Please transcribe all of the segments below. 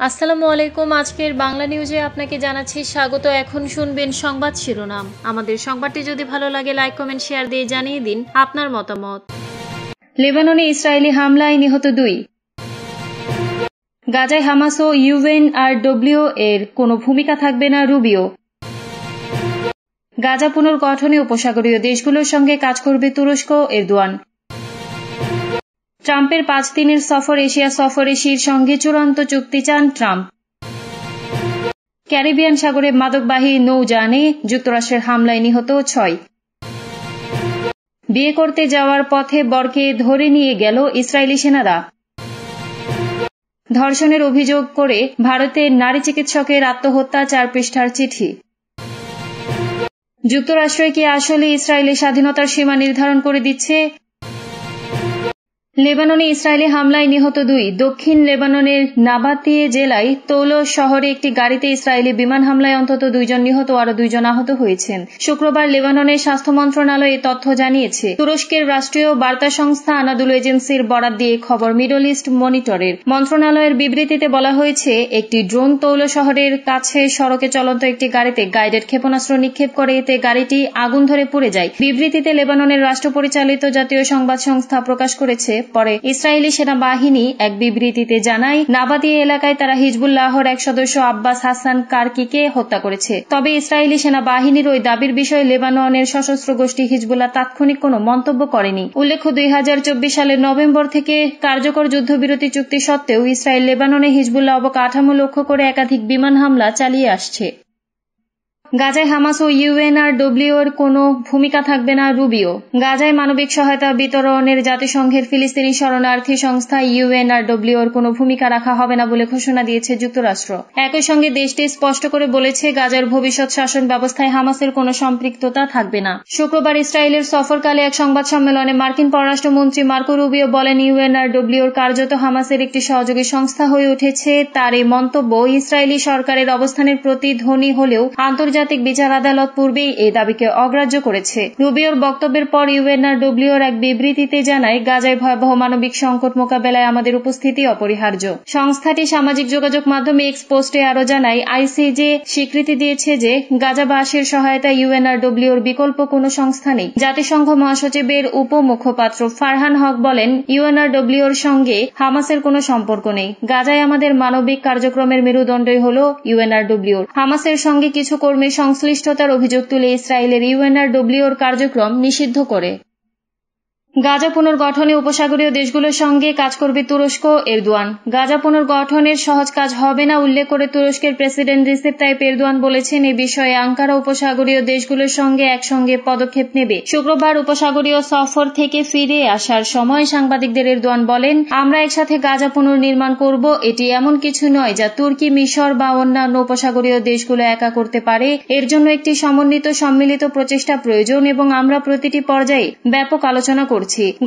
আসসালামু আলাইকুম। আজকের বাংলা নিউজে আপনাকে জানাচ্ছি স্বাগত। এখন শুনবেন সংবাদ শিরোনাম। আমাদের সংবাদটি যদি ভালো লাগে লাইক কমেন্ট শেয়ার দিয়ে জানিয়ে দিন আপনার মতামত। লেবাননে ইসরায়েলি হামলায় নিহত 2। গাজায় হামাস ও ইউএনআরডব্লিউ এর কোনো ভূমিকা থাকবে না, রুবিও। গাজা পুনর্গঠনে উপসাগরীয় দেশগুলোর সঙ্গে কাজ করবে তুরস্ক, এরদোয়ান। ট্রাম্পের 5 দিনের সফর, এশিয়া সফরে শির সঙ্গে চূড়ান্ত চুক্তি চান ট্রাম্প। ক্যারিবিয়ান সাগরে মাদকবাহী নৌযানে যুক্তরাষ্ট্রের হামলায় নিহত 6। বিয়ে করতে যাওয়ার পথে বরকে ধরে নিয়ে গেল ইসরায়েলি সেনারা। ধর্ষণের অভিযোগ করে ভারতের নারী চিকিৎসকের আত্মহত্যা, 4 পৃষ্ঠার চিঠি। যুক্তরাষ্ট্র কি আসলে ইসরায়েলের স্বাধীনতার সীমা নির্ধারণ করে দিচ্ছে? লেবাননে ইসরায়েলি হামলায় নিহত 2। দক্ষিণ লেবাননের নাবাতিয়ে জেলায় তৌলো শহরে একটি গাড়িতে ইসরায়েলি বিমান হামলায় অন্তত 2 জন নিহত ও আরো 2 জন আহত হয়েছেন। শুক্রবার লেবাননের স্বাস্থ্য মন্ত্রণালয় এ তথ্য জানিয়েছে। তুরস্কের রাষ্ট্রীয় বার্তা সংস্থা আনাদুলু এজেন্সির বরাত দিয়ে খবর মিডল ইস্ট মনিটরের। মন্ত্রণালয়ের বিবৃতিতে বলা হয়েছে, একটি ড্রোন তৌলো শহরের কাছে সড়কে চলন্ত একটি গাড়িতে গাইডেড ক্ষেপণাস্ত্র নিক্ষেপ করে, এতে গাড়িটি আগুন ধরে পুড়ে যায়। বিবৃতিতে লেবাননের রাষ্ট্র পরিচালিত জাতীয় সংবাদ সংস্থা প্রকাশ করেছে। পরে ইসরায়েলি সেনাবাহিনী এক বিবৃতিতে জানায়, নাবাতিয়ে এলাকায় তারা হিজবুল্লাহর এক সদস্য আব্বাস হাসান কারকিকে হত্যা করেছে। তবে ইসরায়েলি সেনাবাহিনীর ওই দাবির বিষয়ে লেবাননের সশস্ত্র গোষ্ঠী হিজবুল্লাহ তাৎক্ষণিক কোনো মন্তব্য করেনি। উল্লেখ্য, 2024 সালের নভেম্বর থেকে কার্যকর যুদ্ধবিরতি চুক্তি সত্ত্বেও ইসরায়েল লেবাননে হিজবুল্লাহ অবকাঠামো লক্ষ্য করে একাধিক বিমান হামলা চালিয়ে আসছে। গাজায় হামাস ও ইউএনআরডব্লিউ এর কোনো ভূমিকা থাকবে না, রুবিও। গাজায় মানবিক সহায়তা বিতরণের জাতিসংঘের ফিলিস্তিনি শরণার্থী সংস্থা ইউএনআরডব্লিউ এর কোনো ভূমিকা রাখা হবে না বলে ঘোষণা দিয়েছে যুক্তরাষ্ট্র। একই সঙ্গে দেশটি স্পষ্ট করে বলেছে, গাজার ভবিষ্যৎ শাসন ব্যবস্থায় হামাসের কোনো সম্পৃক্ততা থাকবে না। শুক্রবার ইসরায়েলের সফরকালে এক সংবাদ সম্মেলনে মার্কিন পররাষ্ট্রমন্ত্রী মার্কো রুবিও বলেন, ইউএনআরডব্লিউ এর কার্যত হামাসের একটি সহযোগী সংস্থা হয়ে উঠেছে। তার এই মন্তব্য ইসরায়েলি সরকারের অবস্থানের প্রতিধ্বনি হলেও আন্তর্জাতিক বিচার আদালত পূর্বেই এই দাবিকে অগ্রাহ্য করেছে। রুবিওর বক্তব্যের পর ইউএনআরডব্লিউ এর এক বিবৃতিতে জানায়, গাজায় ভয়াবহ মানবিক সংকট মোকাবেলায় আমাদের উপস্থিতি অপরিহার্য। সংস্থাটি সামাজিক যোগাযোগ মাধ্যমে এক্স পোস্টে আরো জানায়, আইসিজে স্বীকৃতি দিয়েছে যে গাজাবাসীর সহায়তায় ইউএনআরডব্লিউ এর বিকল্প কোনো সংস্থা নেই। জাতিসংঘ মহাসচিবের উপমুখপাত্র ফারহান হক বলেন, ইউএনআরডব্লিউ এর সঙ্গে হামাসের কোনো সম্পর্ক নেই। গাজায় আমাদের মানবিক কার্যক্রমের মেরুদণ্ডই হল ইউএনআরডব্লিউ। হামাসের সঙ্গে কিছু কর্মীর সংশ্লিষ্টতার অভিযোগ তুলে ইসরায়েলের ইউএনআরডব্লিউ এর কার্যক্রম নিষিদ্ধ করে। গাজা পুনর্গঠনে উপসাগরীয় দেশগুলোর সঙ্গে কাজ করবে তুরস্ক, এরদোয়ান। গাজা পুনর্গঠনের সহজ কাজ হবে না উল্লেখ করে তুরস্কের প্রেসিডেন্ট রিসেপ তাইপ এরদোয়ান বলেছেন, এ বিষয়ে আঙ্কারা উপসাগরীয় দেশগুলোর সঙ্গে একসঙ্গে পদক্ষেপ নেবে। শুক্রবার উপসাগরীয় সফর থেকে ফিরে আসার সময় সাংবাদিকদের এরদোয়ান বলেন, আমরা একসাথে গাজা পুনর্নির্মাণ করব। এটি এমন কিছু নয় যা তুর্কি, মিশর বা অন্যান্য উপসাগরীয় দেশগুলো একা করতে পারে। এর জন্য একটি সমন্বিত সম্মিলিত প্রচেষ্টা প্রয়োজন এবং আমরা প্রতিটি পর্যায়ে ব্যাপক আলোচনা করছি।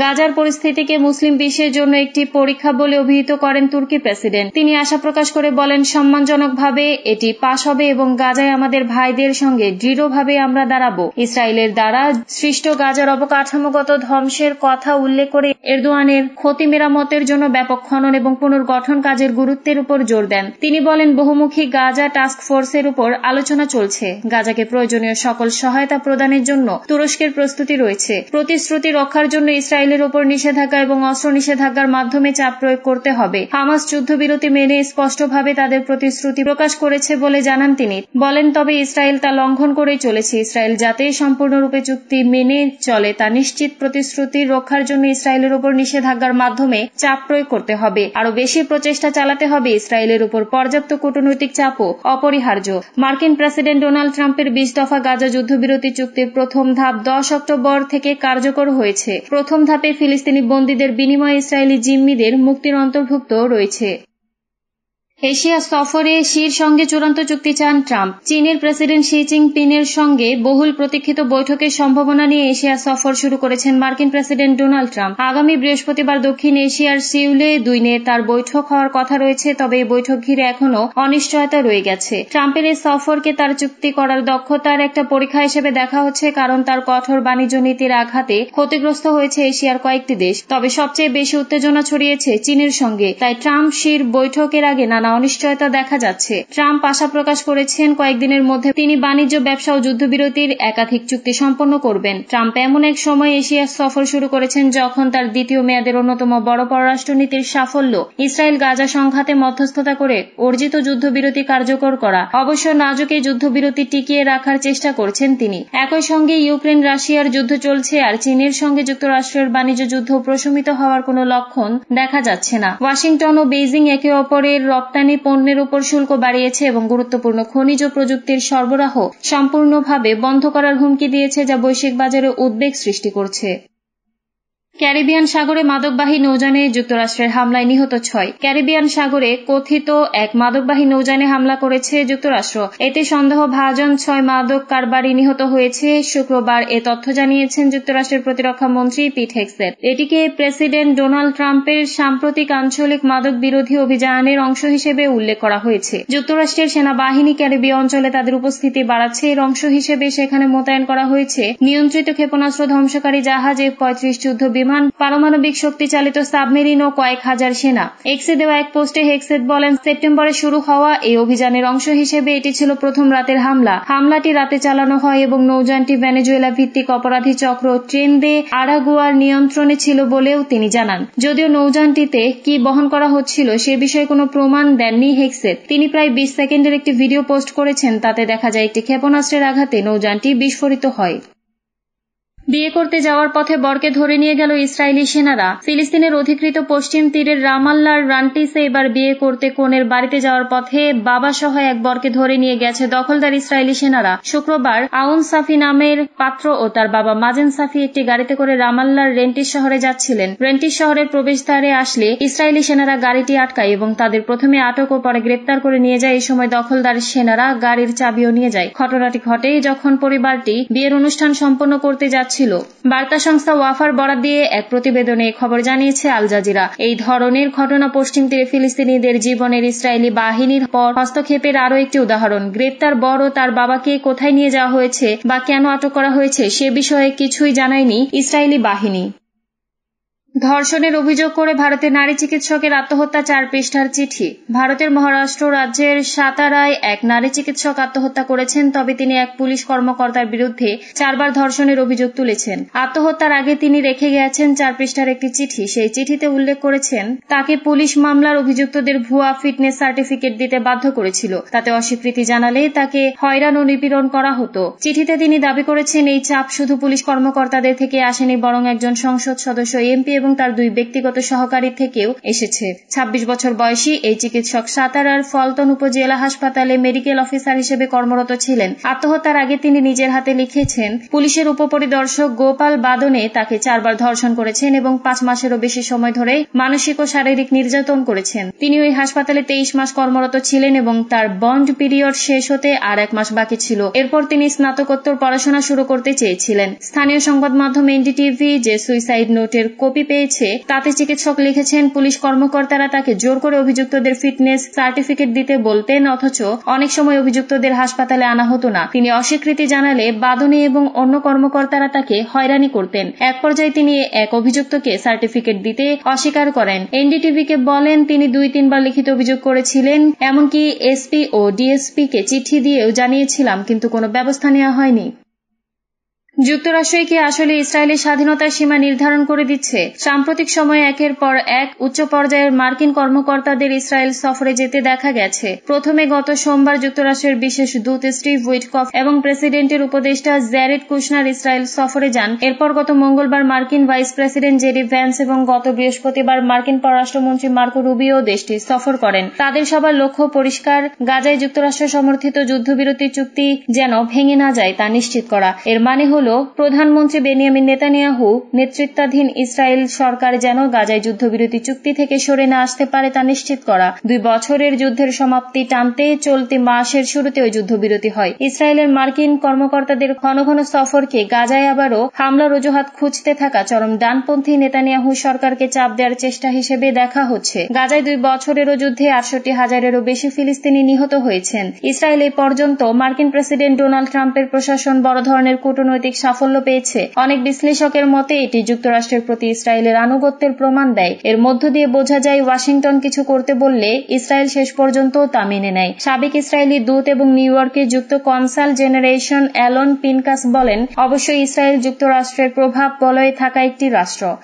গাজার পরিস্থিতিকে মুসলিম বিশ্বের জন্য একটি পরীক্ষা বলে অভিহিত করেন তুর্কি প্রেসিডেন্ট। তিনি আশা প্রকাশ করে বলেন, সম্মানজনকভাবে এটি পাশ হবে এবং গাজায় আমাদের ভাইদের সঙ্গে দৃঢ়ভাবে আমরা দাঁড়াবো। ইসরায়েলের দ্বারা সৃষ্ট গাজার অবকাঠামোগত ধ্বংসের কথা উল্লেখ করে এরদোয়ানের ক্ষতি মেরামতের জন্য ব্যাপক খনন এবং পুনর্গঠন কাজের গুরুত্বের উপর জোর দেন। তিনি বলেন, বহুমুখী গাজা টাস্ক ফোর্সের উপর আলোচনা চলছে। গাজাকে প্রয়োজনীয় সকল সহায়তা প্রদানের জন্য তুরস্কের প্রস্তুতি রয়েছে। প্রতিশ্রুতি রক্ষার জন্য ইসরায়েলের উপর নিষেধাজ্ঞা এবং অস্ত্র নিষেধাজ্ঞার মাধ্যমে চাপ প্রয়োগ করতে হবে। হামাস যুদ্ধবিরতি মেনে স্পষ্টভাবে তাদের প্রতিশ্রুতি প্রকাশ করেছে বলে জানান তিনি। বলেন, তবে ইসরায়েল তা লঙ্ঘন করেই চলেছে। ইসরায়েল যাতে সম্পূর্ণরূপে চুক্তি মেনে চলে তা নিশ্চিত। প্রতিশ্রুতি রক্ষার জন্য ইসরায়েলের উপর নিষেধাজ্ঞার মাধ্যমে চাপ প্রয়োগ করতে হবে। আরো বেশি প্রচেষ্টা চালাতে হবে। ইসরায়েলের উপর পর্যাপ্ত কূটনৈতিক চাপও অপরিহার্য। মার্কিন প্রেসিডেন্ট ডোনাল্ড ট্রাম্পের 20 দফা গাজা যুদ্ধবিরতি চুক্তির প্রথম ধাপ 10 অক্টোবর থেকে কার্যকর হয়েছে। প্রথম ধাপে ফিলিস্তিনি বন্দীদের বিনিময়ে ইসরায়েলি জিম্মিদের মুক্তির অন্তর্ভুক্ত রয়েছে। এশিয়া সফরে শির সঙ্গে চূড়ান্ত চুক্তি চান ট্রাম্প। চীনের প্রেসিডেন্ট শি জিনপিংয়ের সঙ্গে বহুল প্রতীক্ষিত বৈঠকের সম্ভাবনা নিয়ে এশিয়া সফর শুরু করেছেন মার্কিন প্রেসিডেন্ট ডোনাল্ড ট্রাম্প। আগামী বৃহস্পতিবার দক্ষিণ এশিয়ার সিউলে 2 নেতার বৈঠক হওয়ার কথা রয়েছে, তবে এই বৈঠক ঘিরে এখনো অনিশ্চয়তা রয়ে গেছে। ট্রাম্পের এই সফরকে তার চুক্তি করার দক্ষতার একটা পরীক্ষা হিসেবে দেখা হচ্ছে, কারণ তার কঠোর বাণিজ্য নীতির আঘাতে ক্ষতিগ্রস্ত হয়েছে এশিয়ার কয়েকটি দেশ। তবে সবচেয়ে বেশি উত্তেজনা ছড়িয়েছে চীনের সঙ্গে। তাই ট্রাম্প শির বৈঠকের আগে নানা অনিশ্চয়তা দেখা যাচ্ছে। ট্রাম্প আশা প্রকাশ করেছেন কয়েকদিনের মধ্যে তিনি বাণিজ্য, ব্যবসা ও যুদ্ধবিরতির একাধিক চুক্তি সম্পন্ন করবেন। ট্রাম্প এমন এক সময় এশিয়া সফর শুরু করেছেন যখন তার দ্বিতীয় মেয়াদের অন্যতম বড় পররাষ্ট্রনীতির সাফল্য ইসরায়েল গাজা সংঘাতে মধ্যস্থতা করে অর্জিত যুদ্ধবিরতি কার্যকর করা। অবশ্য নাজুক এই যুদ্ধবিরতি টিকিয়ে রাখার চেষ্টা করছেন তিনি। একই সঙ্গে ইউক্রেন রাশিয়ার যুদ্ধ চলছে, আর চীনের সঙ্গে যুক্তরাষ্ট্রের বাণিজ্য যুদ্ধ প্রশমিত হওয়ার কোনো লক্ষণ দেখা যাচ্ছে না। ওয়াশিংটন ও বেইজিং একে অপরের রপ্তানি পণ্যের উপর শুল্ক বাড়িয়েছে এবং গুরুত্বপূর্ণ খনিজ প্রযুক্তির সরবরাহ সম্পূর্ণভাবে বন্ধ করার হুমকি দিয়েছে, যা বৈশ্বিক বাজারে উদ্বেগ সৃষ্টি করছে। ক্যারিবিয়ান সাগরে মাদকবাহী নৌযানে যুক্তরাষ্ট্রের হামলায় নিহত 6। ক্যারিবিয়ান সাগরে কথিত এক মাদকবাহী নৌযানে হামলা করেছে যুক্তরাষ্ট্র। এতে সন্দেহভাজন 6 মাদক কারবারি নিহত হয়েছে। শুক্রবার এ তথ্য জানিয়েছেন যুক্তরাষ্ট্রের প্রতিরক্ষা মন্ত্রী পিট হেগসেট। এটিকে প্রেসিডেন্ট ডোনাল্ড ট্রাম্পের সাম্প্রতিক আঞ্চলিক মাদক বিরোধী অভিযানের অংশ হিসেবে উল্লেখ করা হয়েছে। যুক্তরাষ্ট্রের সেনাবাহিনী ক্যারিবীয় অঞ্চলে তাদের উপস্থিতি বাড়াচ্ছে। এর অংশ হিসেবে সেখানে মোতায়েন করা হয়েছে নিয়ন্ত্রিত ক্ষেপণাস্ত্র ধ্বংসকারী জাহাজ, F-35 যুদ্ধ বিমান, পারমাণবিক শক্তি চালিত সাবমেরিন ও কয়েক হাজার সেনা। এক্সে দেওয়া এক পোস্টে হেগসেট বলেন, সেপ্টেম্বরে শুরু হওয়া এই অভিযানের অংশ হিসেবে এটি ছিল প্রথম রাতের হামলা। হামলাটি রাতে চালানো হয় এবং নৌযানটি ভেনেজুয়েলা ভিত্তিক অপরাধী চক্র ট্রেন দে আরাগুয়ার নিয়ন্ত্রণে ছিল বলেও তিনি জানান। যদিও নৌযানটিতে কি বহন করা হচ্ছিল সে বিষয়ে কোনো প্রমাণ দেননি হেগসেট। তিনি প্রায় 20 সেকেন্ডের একটি ভিডিও পোস্ট করেছেন। তাতে দেখা যায় একটি ক্ষেপণাস্ত্রের আঘাতে নৌযানটি বিস্ফোরিত হয়। বিয়ে করতে যাওয়ার পথে বরকে ধরে নিয়ে গেল ইসরায়েলি সেনারা। ফিলিস্তিনের অধিকৃত পশ্চিম তীরের রামাল্লার রান্টিসে এবার বিয়ে করতে কনের বাড়িতে যাওয়ার পথে বাবা সহ এক বরকে ধরে নিয়ে গেছে দখলদার ইসরায়েলি সেনারা। শুক্রবার আউন সাফি নামের পাত্র ও তার বাবা মাজেন সাফি একটি গাড়িতে করে রামাল্লার রেন্টিস শহরে যাচ্ছিলেন। রেন্টিস শহরের প্রবেশদ্বারে আসলে ইসরায়েলি সেনারা গাড়িটি আটকায় এবং তাদের প্রথমে আটক ও পরে গ্রেপ্তার করে নিয়ে যায়। এই সময় দখলদার সেনারা গাড়ির চাবিও নিয়ে যায়। ঘটনাটি ঘটে যখন পরিবারটি বিয়ের অনুষ্ঠান সম্পন্ন করতে যাচ্ছে। বার্তা সংস্থা ওয়াফার বরাত দিয়ে এক প্রতিবেদনে খবর জানিয়েছে আল জাজিরা। এই ধরনের ঘটনা পশ্চিম তীরে ফিলিস্তিনিদের জীবনের ইসরায়েলি বাহিনীর পর হস্তক্ষেপের আরও একটি উদাহরণ। গ্রেপ্তার বর ও তার বাবাকে কোথায় নিয়ে যাওয়া হয়েছে বা কেন আটক করা হয়েছে সে বিষয়ে কিছুই জানায়নি ইসরায়েলি বাহিনী। ধর্ষণের অভিযোগ করে ভারতের নারী চিকিৎসকের আত্মহত্যা, 4 পৃষ্ঠার চিঠি। ভারতের মহারাষ্ট্র রাজ্যের সাতারায় এক নারী চিকিৎসক আত্মহত্যা করেছেন। তবে তিনি এক পুলিশ কর্মকর্তার বিরুদ্ধে 4 বার ধর্ষণের অভিযোগ তুলেছেন। আত্মহত্যার আগে তিনি রেখে গেছেন 4 পৃষ্ঠার একটি চিঠি। সেই চিঠিতে উল্লেখ করেছেন তাকে পুলিশ মামলার অভিযুক্তদের ভুয়া ফিটনেস সার্টিফিকেট দিতে বাধ্য করেছিল। তাতে অস্বীকৃতি জানালে তাকে হয়রান ও নিপীড়ন করা হতো। চিঠিতে তিনি দাবি করেছেন এই চাপ শুধু পুলিশ কর্মকর্তাদের থেকে আসেনি, বরং একজন সংসদ সদস্য, এমপি এবং তার 2 ব্যক্তিগত সহকারী থেকেও এসেছে। 26 বছর বয়সী এই চিকিৎসক সাতারার ফলতন উপজেলা হাসপাতালে মেডিকেল অফিসার হিসেবে কর্মরত ছিলেন। আত্মহত্যার আগে তিনি নিজের হাতে লিখেছেন পুলিশের উপপরিদর্শক গোপাল বাদনে তাকে 4 বার ধর্ষণ করেছেন এবং 5 মাসেরও বেশি সময় ধরে মানসিক ও শারীরিক নির্যাতন করেছেন। তিনি ওই হাসপাতালে 23 মাস কর্মরত ছিলেন এবং তার বন্ড পিরিয়ড শেষ হতে আর 1 মাস বাকি ছিল। এরপর তিনি স্নাতকোত্তর পড়াশোনা শুরু করতে চেয়েছিলেন। স্থানীয় সংবাদ মাধ্যম এনডিটিভি যে সুইসাইড নোটের কপি পেয়েছে তাতে চিকিৎসক লিখেছেন পুলিশ কর্মকর্তারা তাকে জোর করে অভিযুক্তদের ফিটনেস সার্টিফিকেট দিতে বলতেন, অথচ অনেক সময় অভিযুক্তদের হাসপাতালে আনা হতো না। তিনি অস্বীকৃতি জানালে বাদনে এবং অন্য কর্মকর্তারা তাকে হয়রানি করতেন। এক পর্যায়ে তিনি এক অভিযুক্তকে সার্টিফিকেট দিতে অস্বীকার করেন। এনডিটিভিকে বলেন তিনি 2-3 বার লিখিত অভিযোগ করেছিলেন, এমনকি এসপি ও ডিএসপি কে চিঠি দিয়েও জানিয়েছিলাম, কিন্তু কোনো ব্যবস্থা নেওয়া হয়নি। যুক্তরাষ্ট্রই কি আসলে ইসরায়েলের স্বাধীনতার সীমা নির্ধারণ করে দিচ্ছে? সাম্প্রতিক সময়ে একের পর এক উচ্চ পর্যায়ের মার্কিন কর্মকর্তাদের ইসরায়েল সফরে যেতে দেখা গেছে। প্রথমে গত সোমবার যুক্তরাষ্ট্রের বিশেষ দূত স্টিভ উইটকফ এবং প্রেসিডেন্টের উপদেষ্টা জ্যারেড কুশনার ইসরায়েল সফরে যান। এরপর গত মঙ্গলবার মার্কিন ভাইস প্রেসিডেন্ট জেডি ভ্যান্স এবং গত বৃহস্পতিবার মার্কিন পররাষ্ট্রমন্ত্রী মার্কো রুবিও দেশটি সফর করেন। তাদের সবার লক্ষ্য পরিষ্কার, গাজায় যুক্তরাষ্ট্র সমর্থিত যুদ্ধবিরতি চুক্তি যেন ভেঙে না যায় তা নিশ্চিত করা। এর মানে হল প্রধানমন্ত্রী বেনিয়ামিন নেতানিয়াহু নেতৃত্বাধীন ইসরায়েল সরকার যেন গাজায় যুদ্ধবিরতি চুক্তি থেকে সরে না আসতে পারে তা নিশ্চিত করা। 2 বছরের যুদ্ধের সমাপ্তি টানতে চলতি মাসের শুরুতে ওই যুদ্ধবিরতি হয়। ইসরায়েলের মার্কিন কর্মকর্তাদের ঘন ঘন সফরকে গাজায় আবারও হামলার অজুহাত খুঁজতে থাকা চরম ডানপন্থী নেতানিয়াহু সরকারকে চাপ দেওয়ার চেষ্টা হিসেবে দেখা হচ্ছে। গাজায় 2 বছরেরও যুদ্ধে 68,000-এরও বেশি ফিলিস্তিনি নিহত হয়েছেন। ইসরায়েল এই পর্যন্ত মার্কিন প্রেসিডেন্ট ডোনাল্ড ট্রাম্পের প্রশাসন বড় ধরনের কূটনৈতিক সামরিক সাফল্য পেয়েছে। অনেক বিশ্লেষকের মতে এটি যুক্তরাষ্ট্রের প্রতি ইসরায়েলের আনুগত্যের প্রমাণ দেয়। এর মধ্য দিয়ে বোঝা যায় ওয়াশিংটন কিছু করতে বললে ইসরায়েল শেষ পর্যন্ত তা মেনে নেয়। সাবেক ইসরায়েলি দূত এবং নিউ ইয়র্কে যুক্ত কনসাল জেনারেশন অ্যালন পিনকাস বলেন, অবশ্যই ইসরায়েল যুক্তরাষ্ট্রের প্রভাব বলয়ে থাকা একটি রাষ্ট্র।